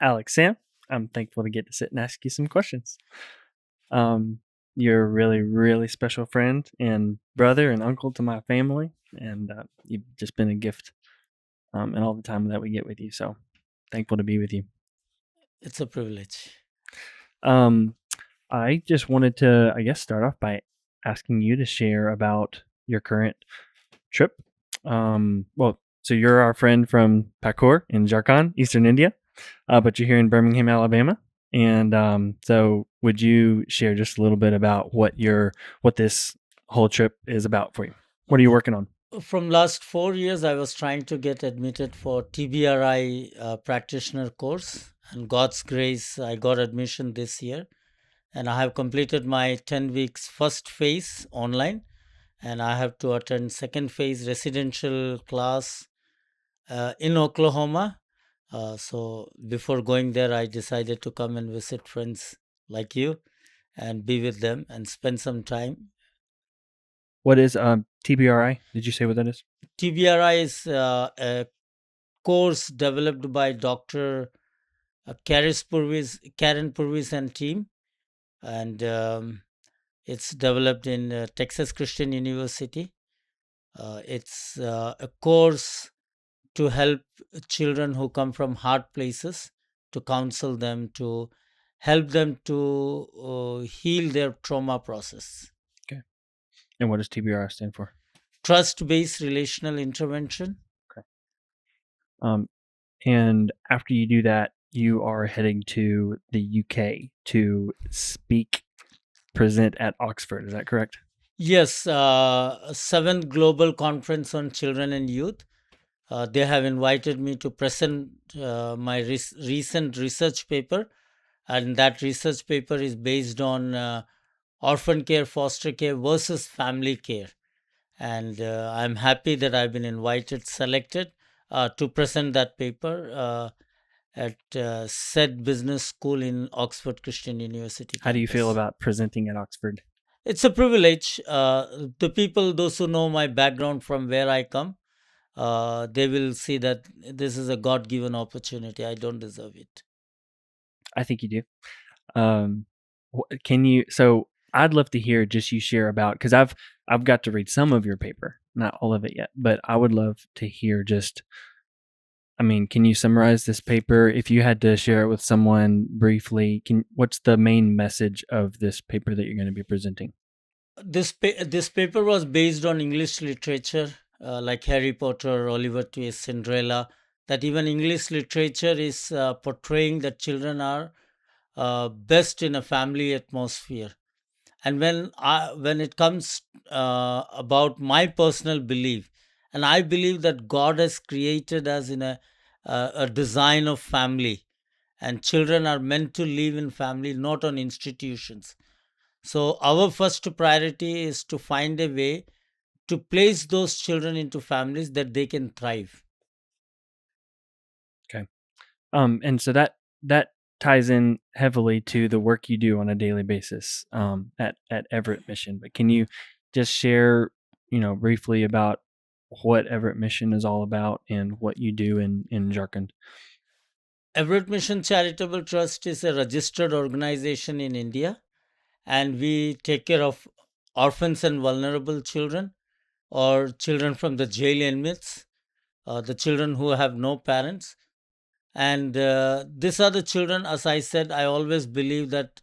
Alex, Sam. I'm thankful to get to sit and ask you some questions. Um, you're a really, really special friend and brother and uncle to my family, and you've just been a gift and all the time that we get with you. So thankful to be with you. It's a privilege. Um, I just wanted to, I guess, start off by asking you to share about your current trip. So you're our friend from Pakur in Jharkhand, Eastern India, but you're here in Birmingham, Alabama. And so, would you share just a little bit about what this whole trip is about for you? What are you working on? From last 4 years, I was trying to get admitted for TBRI practitioner course, and God's grace, I got admission this year, and I have completed my 10 weeks first phase online, and I have to attend second phase residential class in Oklahoma. So before going there, I decided to come and visit friends like you and be with them and spend some time. What is TBRI? Did you say what that is? TBRI is a course developed by Dr. Karen Purvis and team, and it's developed in Texas Christian University. It's a course to help children who come from hard places, to counsel them, to help them to heal their trauma process. Okay. And what does TBRI stand for? Trust-based relational intervention. Okay. And after you do that, you are heading to the UK to present at Oxford. Is that correct? Yes, seventh global conference on children and youth. They have invited me to present my recent research paper, and that research paper is based on orphan care, foster care versus family care. And I'm happy that I've been selected to present that paper at said business school in Oxford Christian University How do you feel campus. about presenting at Oxford? It's a privilege. The people, those who know my background from where I come, they will see that this is a God given opportunity. I don't deserve it. I think you do. Um, can you? So I'd love to hear just you share about because I've got to read some of your paper, not all of it yet, but I would love to hear just. I mean, can you summarize this paper if you had to share it with someone briefly? What's the main message of this paper that you're going to be presenting? This paper was based on English literature, like Harry Potter, Oliver Twist, Cinderella. That even English literature is portraying that children are best in a family atmosphere. And when it comes about my personal belief, and I believe that God has created us in a design of family, and children are meant to live in family, not on institutions. So our first priority is to find a way to place those children into families that they can thrive. Okay. And so that ties in heavily to the work you do on a daily basis at Everett Mission. But can you just share, briefly about what Everett Mission is all about and what you do in Jharkhand? Everett Mission Charitable Trust is a registered organization in India, and we take care of orphans and vulnerable children, or children from the jail inmates, the children who have no parents. And these are the children, as I said, I always believe that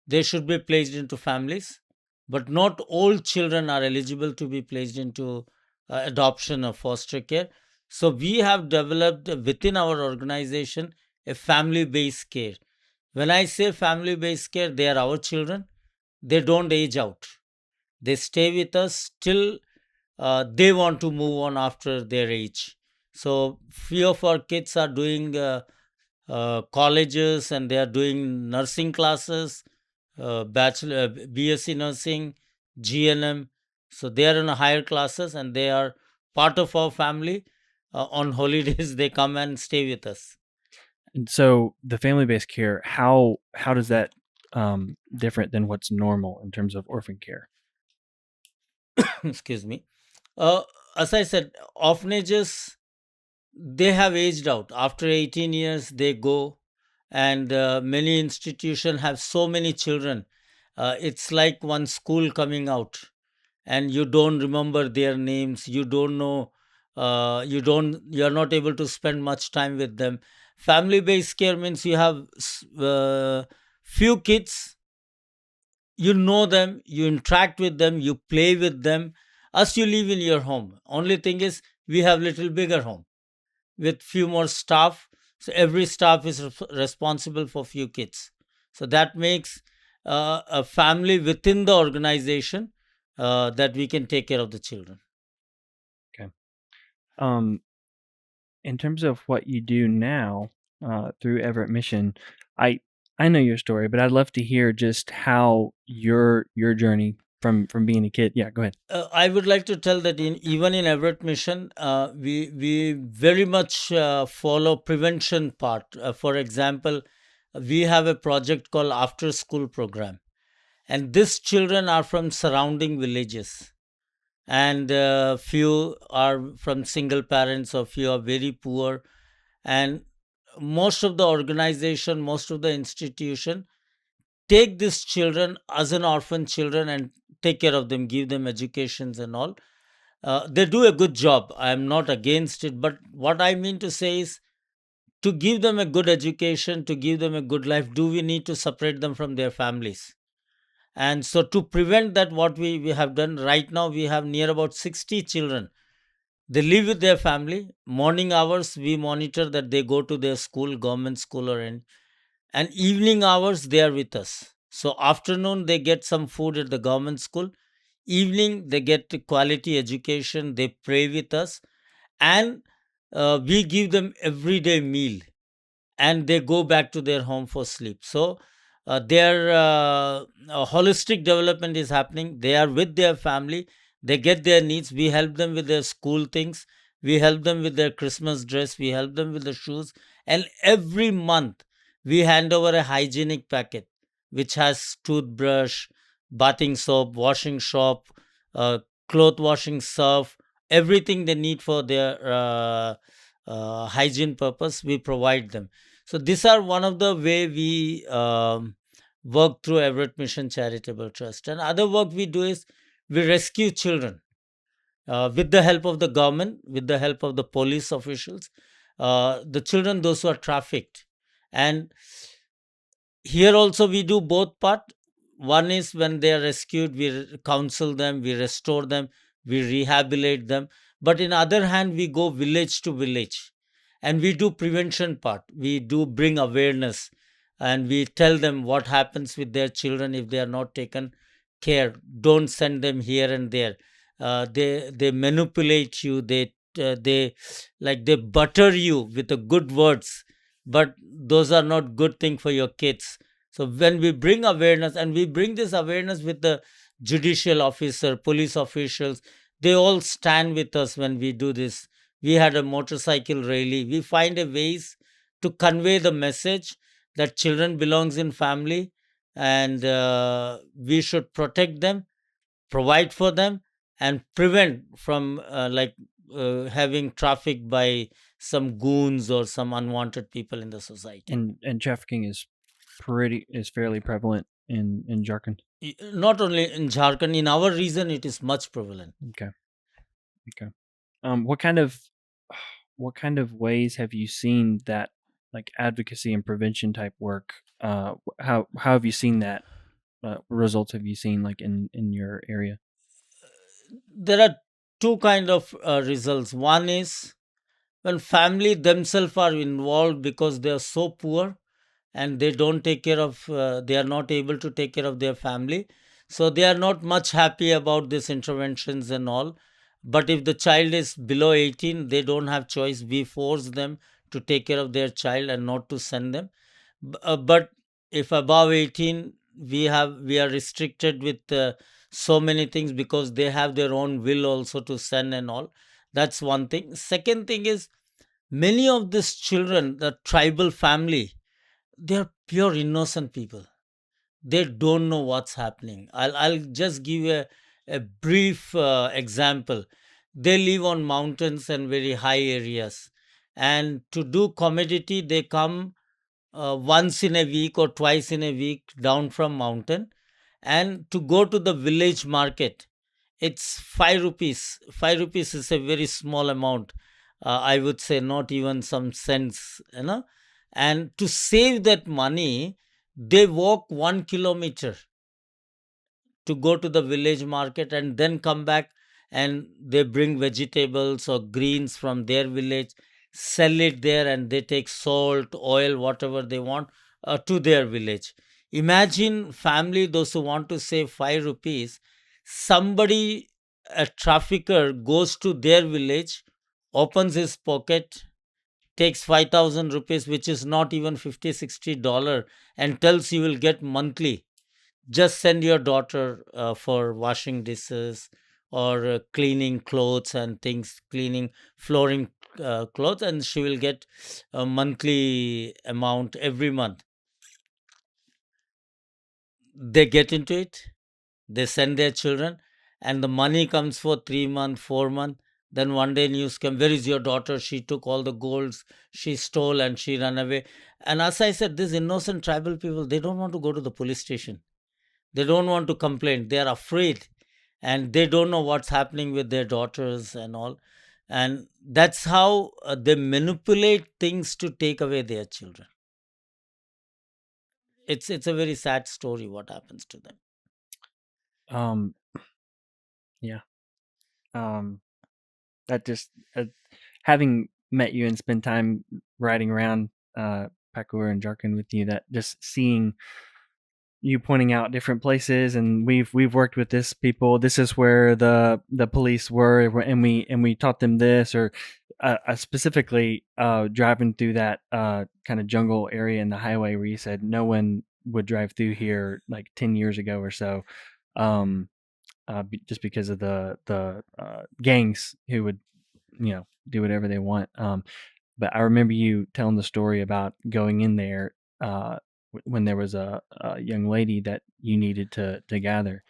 they should be placed into families, but not all children are eligible to be placed into adoption or foster care. So we have developed within our organization a family based care. When I say family based care, they are our children. They don't age out. They stay with us till they want to move on after their age. So few of our kids are doing colleges, and they are doing nursing classes, bachelor, BSc nursing, GNM. So they are in a higher classes, and they are part of our family. On holidays, they come and stay with us. And so the family-based care, how does that different than what's normal in terms of orphan care? Excuse me. Uh, as I said, orphanages, they have aged out. After 18 years, they go, and many institutions have so many children. It's like one school coming out, and you don't remember their names, you don't know, you're not able to spend much time with them. Family based care means you have few kids, you know them, you interact with them, you play with them, as you live in your home. Only thing is, we have little bigger home with few more staff, so every staff is responsible for few kids. So that makes a family within the organization, that we can take care of the children. Okay. Um, in terms of what you do now through Everett Mission, I I know your story, but I'd love to hear just how your journey from being a kid. Yeah, go ahead. I would like to tell that even in Everett Mission, we very much follow prevention part. For example, we have a project called After School Program, and these children are from surrounding villages, and few are from single parents, or few are very poor, and most of the organization, most of the institution take these children as an orphan children and take care of them, give them educations and all. They do a good job. I am not against it, but what I mean to say is, to give them a good education, to give them a good life, do we need to separate them from their families? And so, to prevent that, what we have done right now, we have near about 60 children. They live with their family. Morning hours, we monitor that they go to their school, government school, or any, and evening hours they are with us. So afternoon they get some food at the government school, evening they get the quality education, they pray with us, and we give them everyday meal, and they go back to their home for sleep. So their holistic development is happening. They are with their family, they get their needs, we help them with their school things, we help them with their Christmas dress, we help them with the shoes, and every month we hand over a hygienic packet which has toothbrush, bathing soap, washing soap, uh, cloth washing surf, everything they need for their hygiene purpose, we provide them. So these are one of the way we work through Everett Mission Charitable Trust. And other work we do is, we rescue children with the help of the government, with the help of the police officials, the children those who are trafficked. And here also we do both part. One is, when they are rescued, we counsel them, we restore them, we rehabilitate them. But in other hand, we go village to village, and we do prevention part, we do bring awareness, and we tell them what happens with their children if they are not taken care. Don't send them here and there. They manipulate you, they like they butter you with the good words, but those are not good thing for your kids. So when we bring awareness, and we bring this awareness with the judicial officer, police officials, they all stand with us when we do this. We had a motorcycle rally. We find a ways to convey the message that children belongs in family, and we should protect them, provide for them, and prevent from having traffic by some goons or some unwanted people in the society. And trafficking is fairly prevalent in Jharkhand. Not only in Jharkhand, in our region, it is much prevalent. Okay. Okay. What kind of ways have you seen that, like, advocacy and prevention type work? How have you seen that? Results have you seen, like, in your area? There are two kind of results. One is, when family themselves are involved because they are so poor, and they don't take care of they are not able to take care of their family, so they are not much happy about these interventions and all. But if the child is below 18, they don't have choice, we force them to take care of their child and not to send them. But if above 18, we are restricted with so many things, because they have their own will also to send and all. That's one thing. Second thing is, many of these children, the tribal family, they are pure innocent people. They don't know what's happening. I'll just give a brief example. They live on mountains and very high areas, and to do commodity they come once in a week or twice in a week down from mountain, and to go to the village market, it's 5 rupees. 5 rupees is a very small amount. I would say not even some cents, and to save that money, they walk 1 kilometer to go to the village market and then come back, and they bring vegetables or greens from their village, sell it there, and they take salt, oil, whatever they want, to their village. Imagine family, those who want to save 5 rupees, somebody, a trafficker, goes to their village, opens his pocket, takes 5,000 rupees, which is not even 50 $60, and tells you will get monthly. Just send your daughter for washing dishes or cleaning clothes and things, cleaning flooring, clothes, and she will get a monthly amount every month. They get into it, they send their children, and the money comes for 3 months, 4 months. Then one day news come, where is your daughter? She took all the golds, she stole, and she ran away. And as I said, these innocent tribal people, they don't want to go to the police station. They don't want to complain. They are afraid, and they don't know what's happening with their daughters and all. And that's how they manipulate things to take away their children. It's a very sad story what happens to them. Um, yeah. Um, that just having met you and spent time riding around Pakua and Jarkon with you, that just seeing you pointing out different places, and we've worked with this people. This is where the police were, and we taught them this, or specifically driving through that kind of jungle area in the highway where you said no one would drive through here like 10 years ago or so, um, just because of the gangs who would do whatever they want. But I remember you telling the story about going in there when there was a young lady that you needed to gather.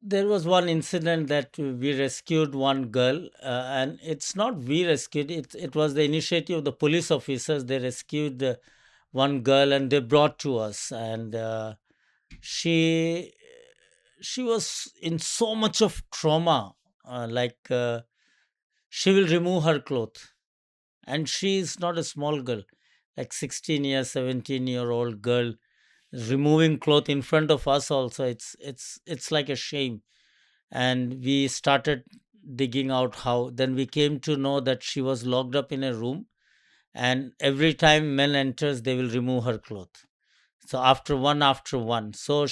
There was one incident that we rescued one girl, and it's not we rescued it was the initiative of the police officers. They rescued one girl and they brought to us, and she she was in so much of trauma, she will remove her clothes, and she is not a small girl, like 16 year 17-year-old girl removing cloth in front of us also. It's like a shame. And we started digging out how. Then we came to know that she was locked up in a room, and every time men enters they will remove her clothes. So after one, so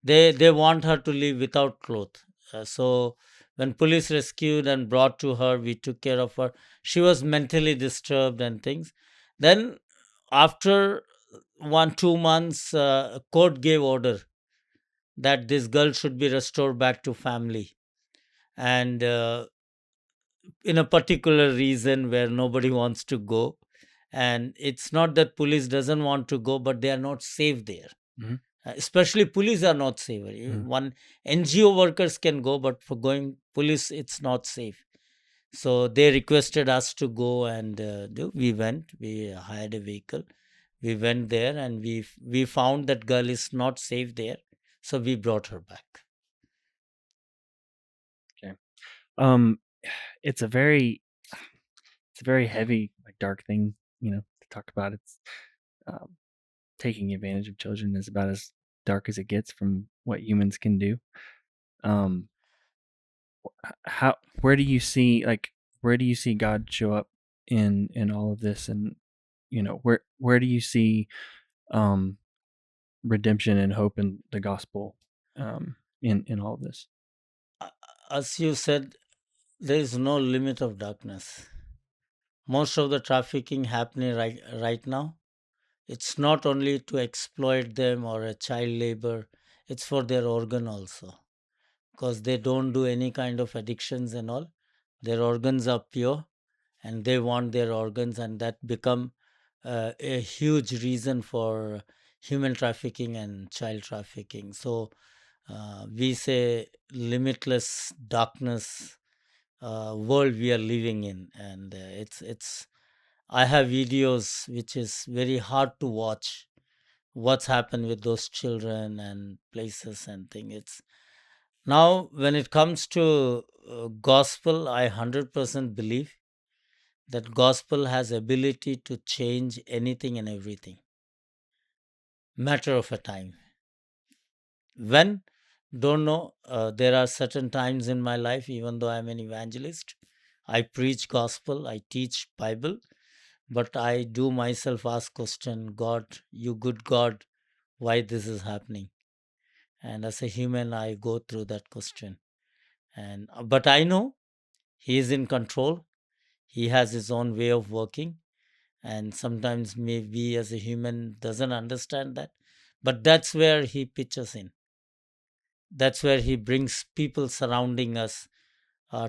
they want her to live without clothes. So when police rescued and brought to her, we took care of her. She was mentally disturbed and things. Then after 1 2 months, court gave order that this girl should be restored back to family, and in a particular reason where nobody wants to go. And it's not that police doesn't want to go, but they are not safe there. Mhm. Especially police are not safe. Mhm. One NGO workers can go, but for going police, it's not safe. So they requested us to go, and we went. We hired a vehicle. We went there, and we found that girl is not safe there. So we brought her back. Okay. Um, it's a very heavy, like dark thing, to talk about. It's um, taking advantage of children is about as dark as it gets from what humans can do. Um, how where do you see where do you see God show up in all of this, and where do you see um redemption and hope in the gospel in all of this? Uh, As you said, there is no limit of darkness. Most of the trafficking happening right now, it's not only to exploit them or a child labor, it's for their organ also, because they don't do any kind of addictions and all. Their organs are pure, and they want their organs, and that become a huge reason for human trafficking and child trafficking. So we say limitless darkness world we are living in, and it's I have videos which is very hard to watch. What's happened with those children and places and thing. It's now when it comes to gospel, I 100% believe that gospel has ability to change anything and everything. Matter of a time. When? Don't know. There are certain times in my life, even though I'm an evangelist, I preach gospel, I teach Bible, but I do myself ask question, God, you good God, why this is happening? And as a human, I go through that question. And but I know He is in control. He has His own way of working, and sometimes maybe as a human doesn't understand that. But that's where He pitches in. That's where He brings people surrounding us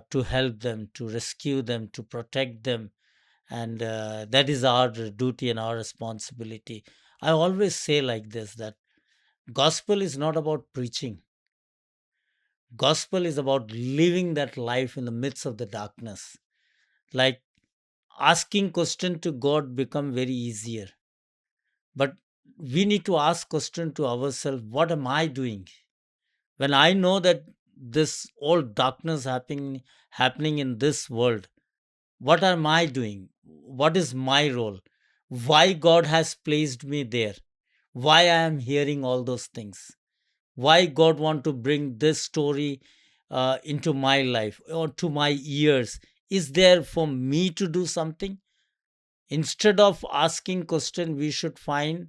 to help them, to rescue them, to protect them, and that is our duty and our responsibility. I always say like this, that gospel is not about preaching. Gospel is about living that life in the midst of the darkness. Like asking question to God become very easier, but we need to ask question to ourselves, what am I doing when I know that this all darkness happening in this world? What am I doing? What is my role? Why God has placed me there? Why I am hearing all those things? Why God want to bring this story into my life or to my ears? Is there for me to do something? Instead of asking question, we should find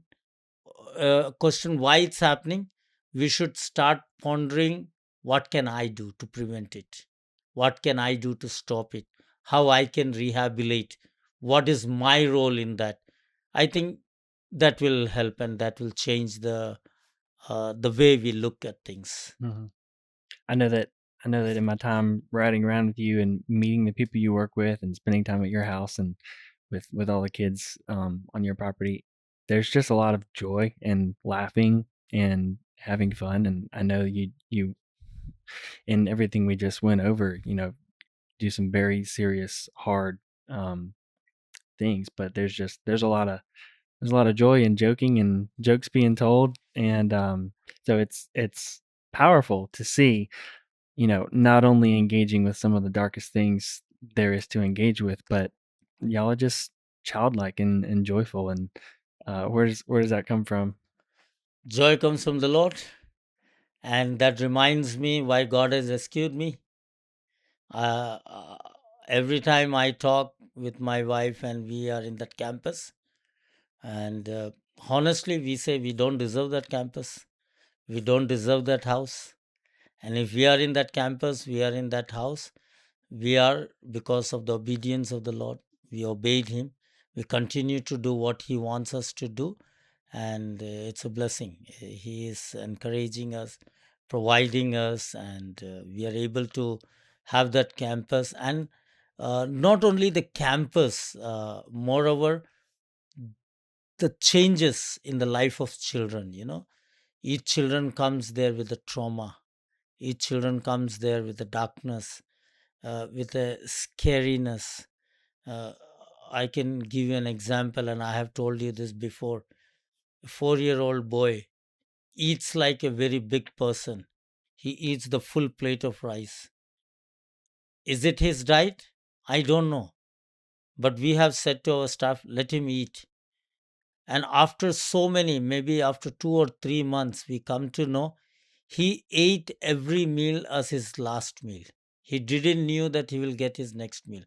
question why it's happening. We should start pondering, what can I do to prevent it? What can I do to stop it? How I can rehabilitate? What is my role in that? I think that will help, and that will change the way we look at things. Hmm. I know that I know that in my time riding around with you and meeting the people you work with and spending time at your house and with all the kids on your property, there's just a lot of joy and laughing and having fun. And I know you in everything we just went over, do some very serious, hard um, things, but there's a lot of joy in joking and jokes being told, and so it's powerful to see, not only engaging with some of the darkest things there is to engage with, but y'all are just childlike and joyful. And where does that come from? Joy comes from the Lord, and that reminds me why God has rescued me. Uh, uh, every time I talk with my wife and we are in that campus, and honestly, we say we don't deserve that campus, we don't deserve that house. And if we are in that campus, we are in that house, we are because of the obedience of the Lord. We obeyed Him. We continue to do what He wants us to do, and it's a blessing. He is encouraging us, providing us, and we are able to have that campus. And not only the campus, moreover, the changes in the life of children. Each children comes there with a trauma. Each children comes there with a darkness, with a scariness. Uh, I can give you an example, and I have told you this before. A 4-year-old boy eats like a very big person. He eats the full plate of rice. Is it his diet? I don't know. But we have said to our staff, let him eat. And after so many, maybe after 2 or 3 months, we come to know he ate every meal as his last meal. He didn't knew that he will get his next meal.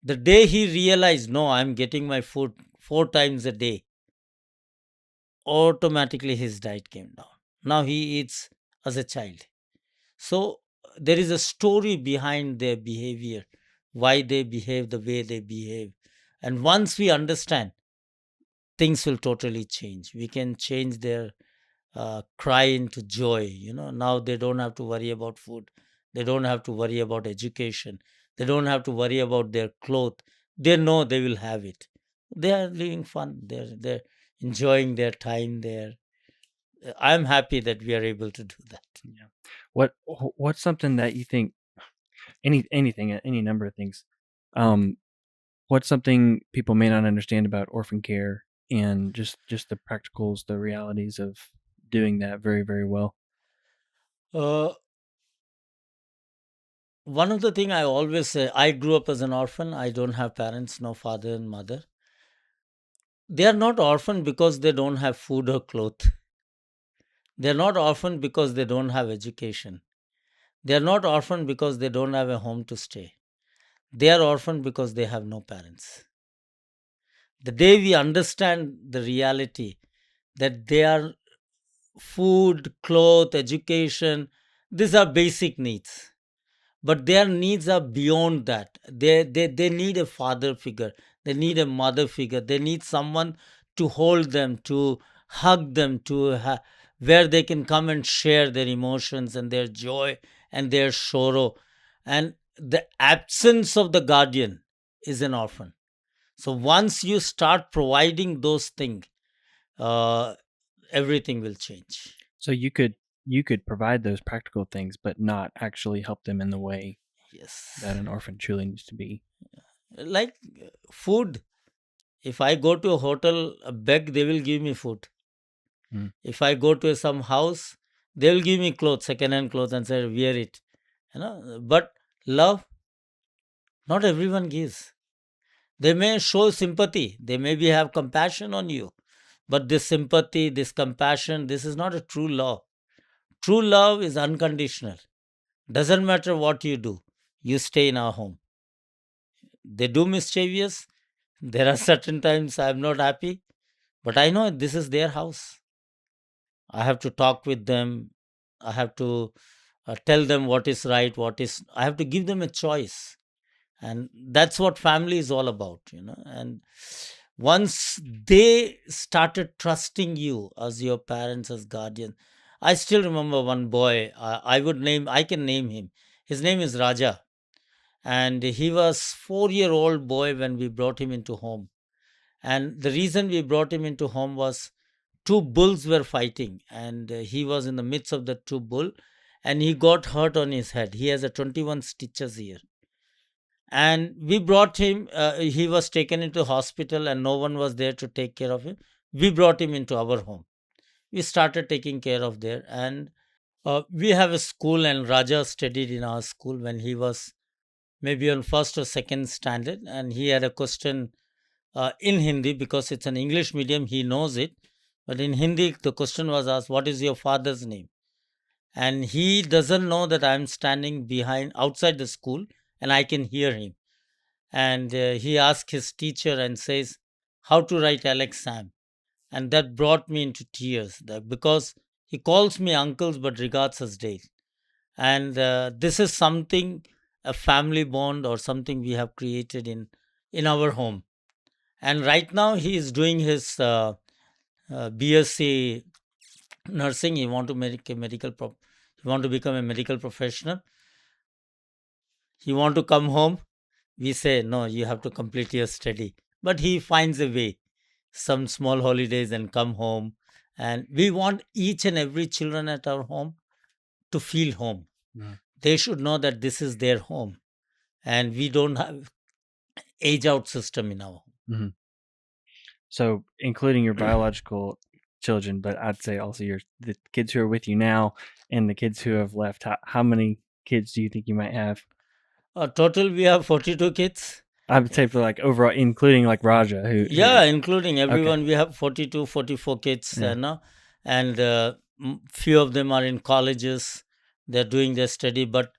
The day he realized, no, I'm getting my food 4 times a day, automatically his diet came down. Now he eats as a child. So there is a story behind their behavior, why they behave the way they behave. And once we understand, things will totally change. We can change their cry into joy. Now they don't have to worry about food. They don't have to worry about education. They don't have to worry about their clothes. They know they will have it. They are living fun. They're enjoying their time there. I'm happy that we are able to do that. Yeah. What's something that you think, any number of things, um what's something people may not understand about orphan care and just the practicals, the realities of doing that very, very well? Uh, One of the thing I always say, I grew up as an orphan. I don't have parents, no father and mother. They are not orphan because they don't have food or clothes. They are not orphan because they don't have education. They are not orphan because they don't have a home to stay. They are orphan because they have no parents. The day we understand the reality that they are food, cloth, education, these are basic needs. But their needs are beyond that. They need a father figure, they need a mother figure, they need someone to hold them, to hug them, where they can come and share their emotions and their joy and their sorrow. And the absence of the guardian is an orphan. So once you start providing those things, uh, everything will change. So you could provide those practical things, but not actually help them in the way Yes. that an orphan truly needs to be. Like food. If I go to a hotel, beg, they will give me food. Mm. If I go to some house, they will give me clothes, second-hand clothes, and say, wear it. But love, not everyone gives. They may show sympathy. They maybe have compassion on you. But this sympathy, this compassion, this is not a true love. True love is unconditional. Doesn't matter what you do. You stay in our home. They do mischievous. There are certain times I'm not happy, but I know this is their house. I have to talk with them. I have to tell them what is right, I have to give them a choice. And that's what family is all about. And once they started trusting you as your parents, as guardian, I still remember one boy, I can name him. His name is Raja. And he was 4-year old boy when we brought him into home. And the reason we brought him into home was two bulls were fighting, and he was in the midst of the two bull, and he got hurt on his head. He has a 21 stitches here. And we brought him, he was taken into hospital and no one was there to take care of him. We brought him into our home. We started taking care of there. And we have a school, and Raja studied in our school when he was maybe on first or second standard, and he had a question in Hindi, because it's an English medium, he knows it. But in Hindi, the question was asked, what is your father's name? And he doesn't know that I'm standing behind outside the school and I can hear him. And he asked his teacher and says, how to write Alex Sam? And that brought me into tears, because he calls me uncles but regards us Dale. And this is something, a family bond or something we have created in our home. And right now he is doing his BSc nursing. He want to make a he want to become a medical professional. He want to come home. We say no, you have to complete your study. But he finds a way, some small holidays, and come home. And we want each and every children at our home to feel home. Mm. They should know that this is their home, and we don't have age out system in our home. Mhm. So, including your biological children, but I'd say also the kids who are with you now and the kids who have left. How many kids do you think you might have? Total, we have 42 kids. I would say for like overall, including like Raja, Yeah, including okay, everyone, we have 42, 44 kids, yeah, and few of them are in colleges. They're doing their study, but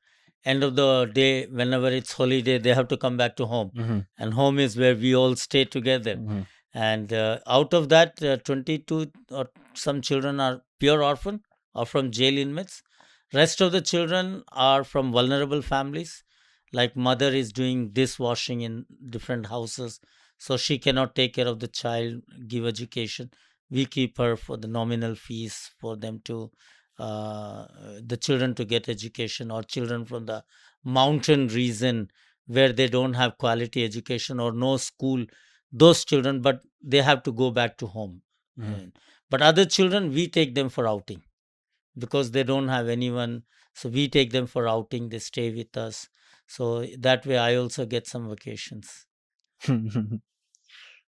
end of the day, whenever it's holiday, they have to come back to home, mm-hmm, and home is where we all stay together. mm-hmm, And out of that, 22 or some children are pure orphan or from jail inmates. Rest of the children are from vulnerable families, like mother is doing dishwashing in different houses, so she cannot take care of the child, give education. We keep her for the nominal fees for them to uh, the children to get education, or children from the mountain region where they don't have quality education or no school, those children, but they have to go back to home. mm-hmm. And- but other children, we take them for outing because they don't have anyone, so we take them for outing, they stay with us, so that way I also get some vacations.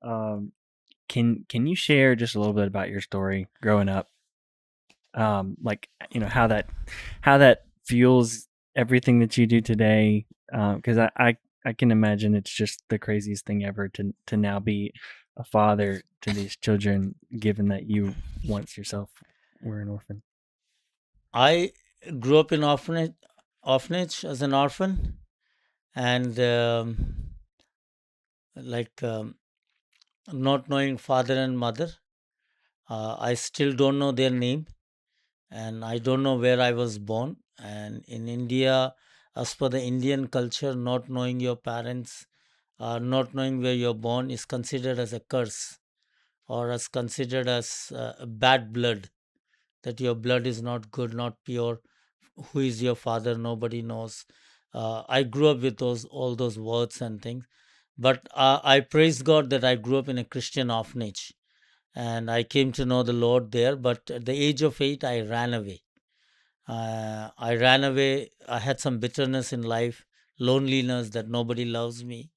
um, can you share just a little bit about your story growing up? Like how that fuels everything that you do today. Because I can imagine it's just the craziest thing ever to now be a father to these children, given that you once yourself were an orphan. I grew up in orphanage as an orphan, and like not knowing father and mother. I still don't know their name, and I don't know where I was born. And in India, as per the Indian culture, not knowing your parents, not knowing where you're born, is considered as a curse, or as considered as bad blood. That your blood is not good, not pure. Who is your father? Nobody knows. I grew up with those all those words and things, but I praise God that I grew up in a Christian orphanage, and I came to know the Lord there. But at the age of 8, I ran away. I ran away. I had some bitterness in life, loneliness, that nobody loves me,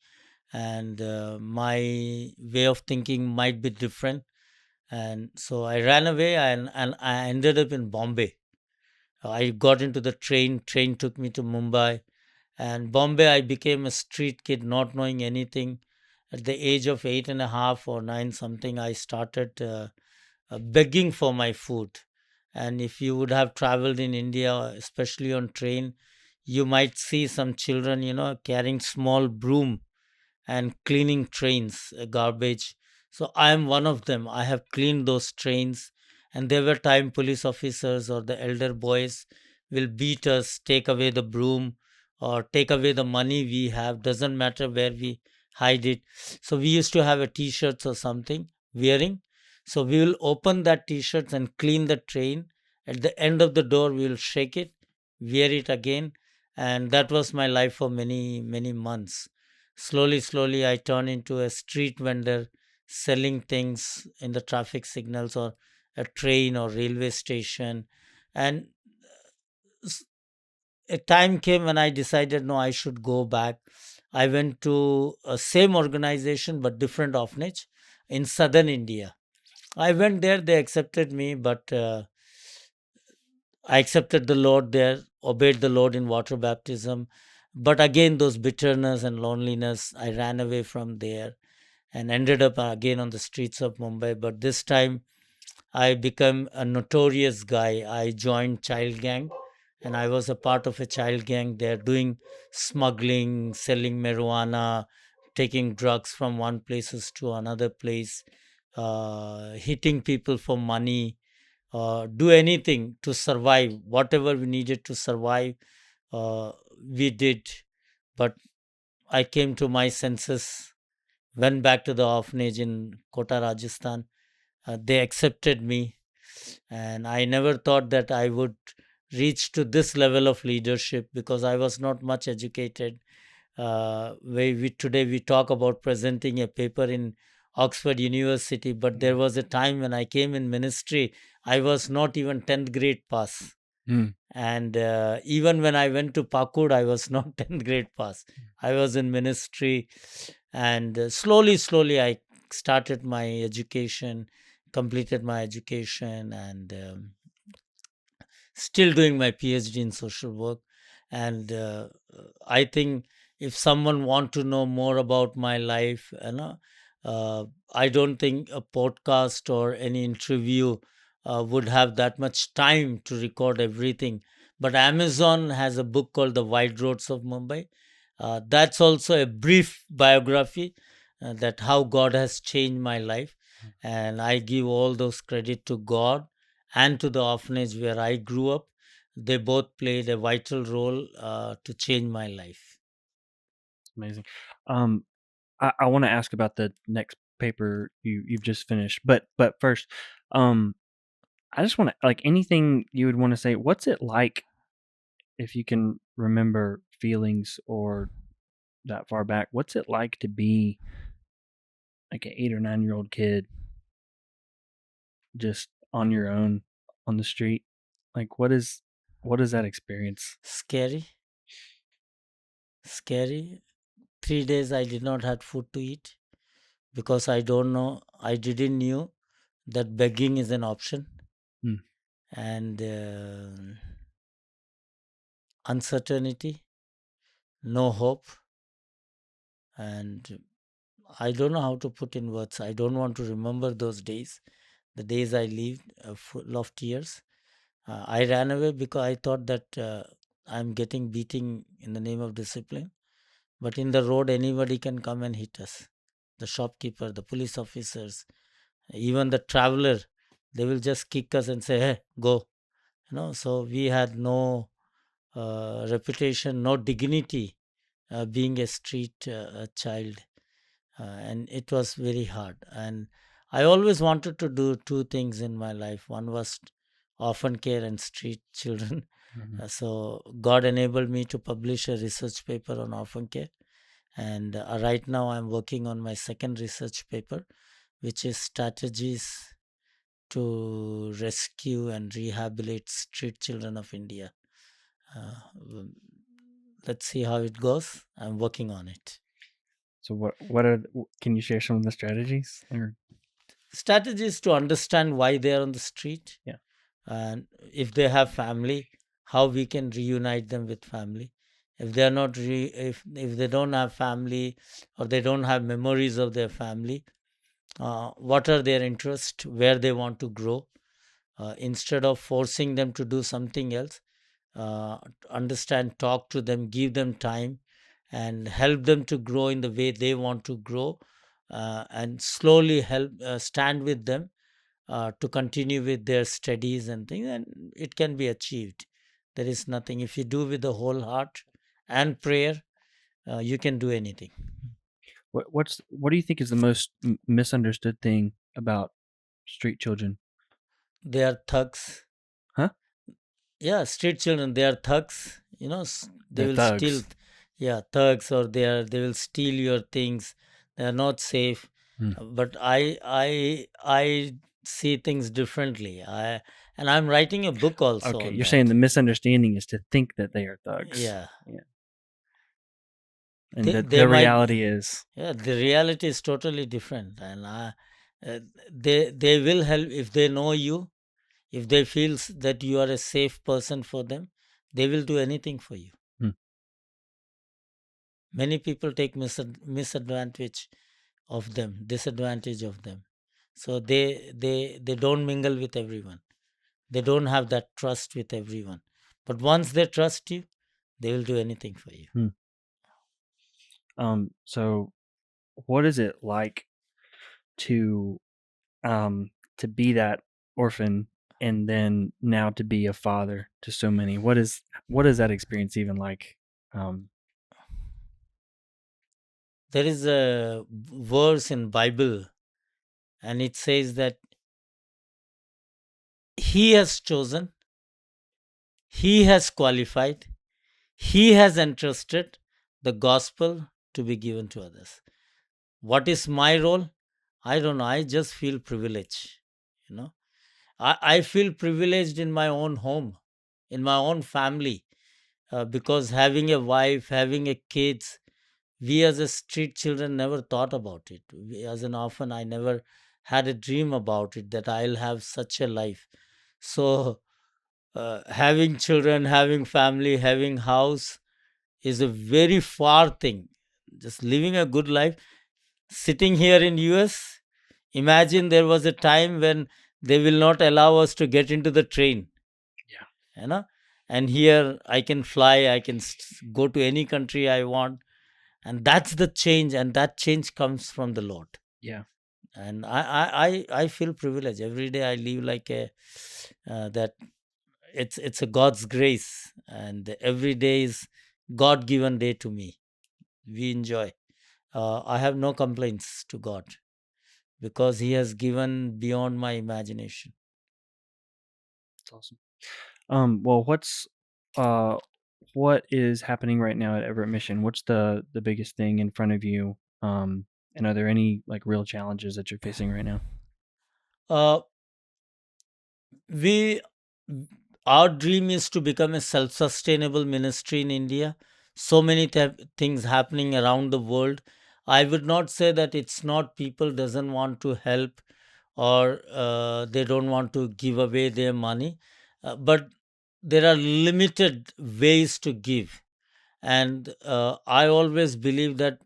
and my way of thinking might be different. And so I ran away, and I ended up in Bombay. I got into the train took me to Mumbai, and Bombay. I became a street kid, not knowing anything. At the age of 8.5 or 9 something, I started begging for my food. And if you would have traveled in India, especially on train, you might see some children, carrying small broom and cleaning trains, garbage. So I am one of them. I have cleaned those trains, and there were time police officers or the elder boys will beat us, take away the broom or take away the money we have. Doesn't matter where we hide it. So we used to have a t-shirts or something wearing. So we will open that t-shirts and clean the train. At the end of the door, we will shake it, wear it again, and that was my life for many many months. Slowly, slowly, I turned into a street vendor selling things in the traffic signals or a train or railway station. And s- a time came when I decided, no, I should go back. I went to a same organization but different orphanage in southern India. I went there, they accepted me, but I accepted the Lord there, obeyed the Lord in water baptism. But again, those bitterness and loneliness, I ran away from there and ended up again on the streets of Mumbai. But this time I became a notorious guy. I joined child gang, and I was a part of a child gang. They're doing smuggling, selling marijuana, taking drugs from one places to another place, hitting people for money, do anything to survive. Whatever we needed to survive, uh, we did. But I came to my senses, went back to the orphanage in Kota, Rajasthan. They accepted me, and I never thought that I would reach to this level of leadership because I was not much educated. We today we talk about presenting a paper in Oxford University, but there was a time when I came in ministry, I was not even 10th grade pass. Mm. And even when I went to Pakur, I was not 10th grade pass. I was in ministry, and slowly, slowly, I started my education, completed my education, and still doing my PhD in social work. And I think if someone want to know more about my life, I don't think a podcast or any interview would have that much time to record everything. But Amazon has a book called The Wide Roads of Mumbai. That's also a brief biography, that how God has changed my life, and I give all those credit to God and to the orphanage where I grew up. They both played a vital role to change my life. Amazing. Um, I want to ask about the next paper you've just finished, but first, um, I just want to like anything you would want to say. What's it like if you can remember feelings or that far back? What's it like to be like an 8 or 9 year old kid just on your own on the street? Like what is that experience? Scary, scary. 3 days I did not have food to eat because I didn't knew that begging is an option, Mm. and uncertainty, no hope, and I don't know how to put in words. I don't want to remember those days, the days I lived full of tears. I ran away because I thought that I'm getting beating in the name of discipline. But in the road, anybody can come and hit us. The shopkeeper, the police officers, even the traveler, they will just kick us and say, "Hey, go." So we had no reputation, no dignity, being a street child, and it was very hard. And I always wanted to do two things in my life. One was orphan care and street children. Mhm. So God enabled me to publish a research paper on orphan care, and right now I'm working on my second research paper, which is strategies to rescue and rehabilitate street children of India. Uh, um, let's see how it goes. I'm working on it. So what are can you share some of the strategies? Or Strategies to understand why they are on the street, yeah. and if they have family, how we can reunite them with family. If they are not if they don't have family, or they don't have memories of their family, what are their interests, where they want to grow, instead of forcing them to do something else. Understand, talk to them, give them time, and help them to grow in the way they want to grow, and slowly help stand with them to continue with their studies and things, and it can be achieved. There is nothing, if you do with the whole heart and prayer, you can do anything. What do you think is the most misunderstood thing about street children? They are thugs. Huh? Yeah, street children, they are thugs. They They're will steal. thugs. Yeah, thugs, or they will steal your things. They are not safe. Hmm. But I see things differently. And I'm writing a book also Okay, on you're saying that. the misunderstanding is to think that they are thugs. Yeah, Yeah. And that they the might. reality is, Yeah, the reality is totally different, and uh, they will help if they know you. If they feel that you are a safe person for them, they will do anything for you. hmm, Many people take misadvantage of them, disadvantage of them. So they don't mingle with everyone. They don't have that trust with everyone. But once they trust you, they will do anything for you. hmm. So what is it like to to be that orphan and then now to be a father to so many? What is that experience even like? Um, There is a verse in Bible, and it says that he has chosen, he has qualified, he has entrusted the gospel to be given to others. What is my role? I don't know. I just feel privileged. You know, I feel privileged in my own home, in my own family, because having a wife, having a kids, we as a street children never thought about it. As an orphan, I never had a dream about it that I'll have such a life. So, having children, having family, having house is a very far thing. Just living a good life. Sitting here in US, imagine there was a time when they will not allow us to get into the train, yeah, you know. And here I can fly, I can go to any country I want, and that's the change, and that change comes from the Lord. yeah, And I feel privileged every day. I live like a that it's a God's grace, and every day is God given day to me. We enjoy. I have no complaints to God because He has given beyond my imagination. it's awesome. Well, uh, what is happening right now at Everett Mission? What's the biggest thing in front of you? And are there any like real challenges that you're facing right now? Uh, we our dream is to become a self-sustainable ministry in India. so many things happening around the world. I would not say that it's not people doesn't want to help, or they don't want to give away their money, but there are limited ways to give. And I always believe that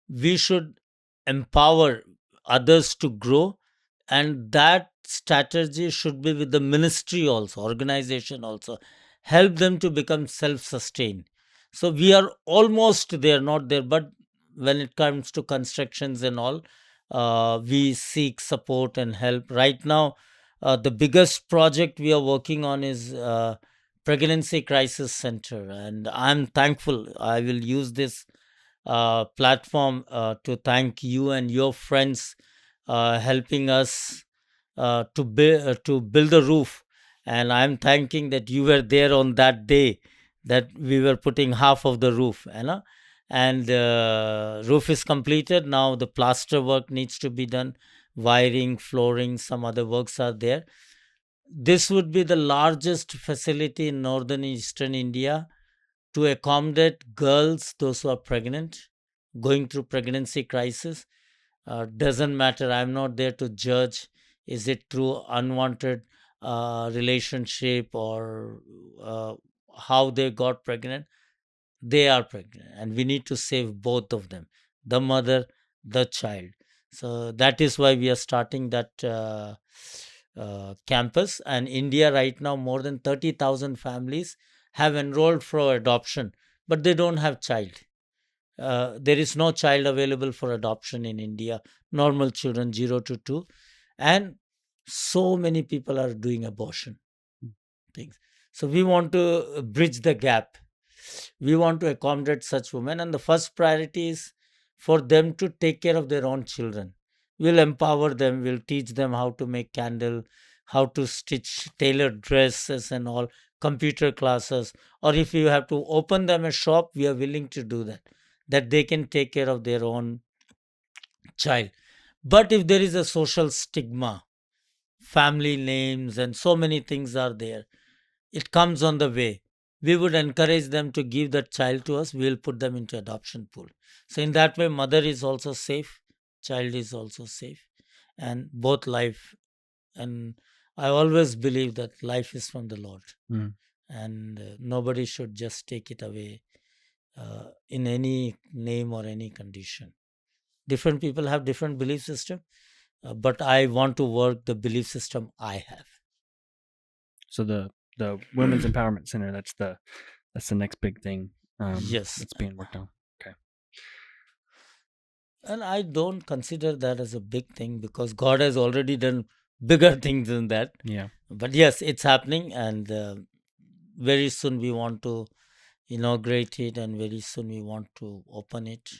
we should empower others to grow, and that strategy should be with the ministry also, organization also, help them to become self-sustained. So we are almost there, not there, but when it comes to constructions and all, we seek support and help. Right now, the biggest project we are working on is pregnancy crisis center, and I'm thankful. I will use this platform to thank you and your friends helping us to build the roof. And I'm thanking that you were there on that day that we were putting half of the roof, you know. And roof is completed now. The plaster work needs to be done, wiring, flooring, some other works are there. This would be the largest facility in northern eastern India to accommodate girls, those who are pregnant, going through pregnancy crisis. Doesn't matter. I'm not there to judge. Is it through unwanted relationship, or uh, how they got pregnant? They are pregnant, and we need to save both of them, the mother, the child. So that is why we are starting that campus. And India right now, more than 30,000 families have enrolled for adoption, but they don't have child. There is no child available for adoption in India, normal children 0 to 2. And so many people are doing abortion things. So we want to bridge the gap. We want to accommodate such women, and the first priority is for them to take care of their own children. We'll empower them, we'll teach them how to make candle, how to stitch tailored dresses and all, computer classes. Or if you have to open them a shop, we are willing to do that, that they can take care of their own child. But if there is a social stigma, family names and so many things are there, it comes on the way, we would encourage them to give that child to us. We will put them into adoption pool. So in that way, mother is also safe, child is also safe, and both life. And I always believe that life is from the Lord, Mm. and nobody should just take it away in any name or any condition. Different people have different belief system, but I want to work the belief system I have. So the Women's Empowerment Center, that's the next big thing Yes. that's being worked on. Okay. And I don't consider that as a big thing, because God has already done bigger things than that. Yeah. But yes, it's happening, and very soon we want to inaugurate it, and very soon we want to open it.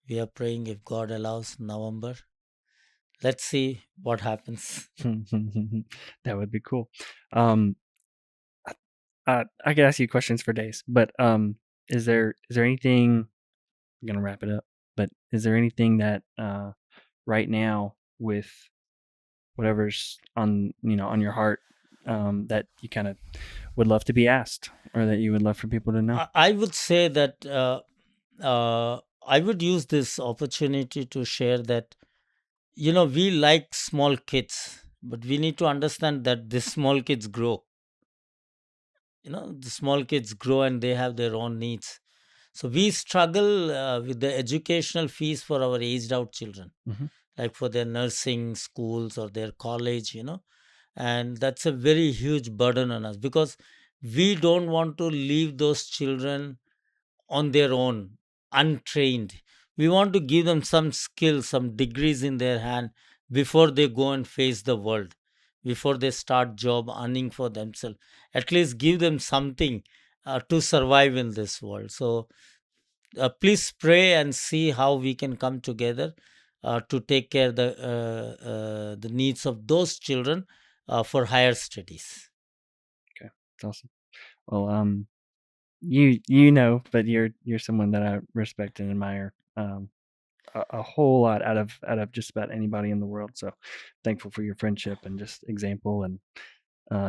We are praying, if God allows, November. Let's see what happens. That would be cool. Um, I could ask you questions for days, but is there anything? I'm gonna wrap it up. But is there anything that right now, with whatever's on on your heart, that you kind of would love to be asked, or that you would love for people to know? I would say that I would use this opportunity to share that, we like small kids, but we need to understand that these small kids grow. The small kids grow and they have their own needs. So we struggle with the educational fees for our aged out children, Hmm. like for their nursing schools or their college. And that's a very huge burden on us, because we don't want to leave those children on their own, untrained. We want to give them some skills, some degrees in their hand before they go and face the world, before they start job earning for themselves. At least give them something to survive in this world. So please pray and see how we can come together to take care the needs of those children for higher studies. Okay, that's awesome. Well, you know, but you're someone that I respect and admire a whole lot out of just about anybody in the world. So thankful for your friendship and just example, and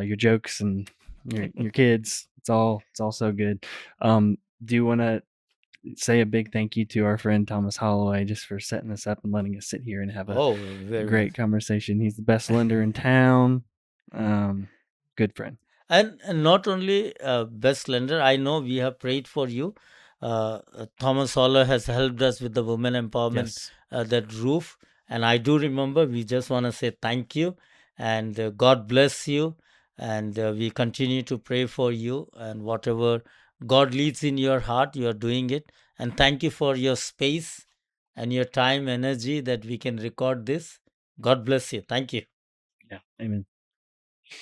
your jokes and your kids. It's all so good. do want to say a big thank you to our friend Thomas Holloway just for setting this up and letting us sit here and have a Oh, very great conversation. He's the best lender in town. Good friend. And not only best lender, I know we have prayed for you. Thomas Holler has helped us with the women empowerment, Yes. that roof. And I do remember, we just want to say thank you and God bless you. And we continue to pray for you, and whatever God leads in your heart, you are doing it. And thank you for your space and your time, energy that we can record this. God bless you. Thank you. Yeah. Amen.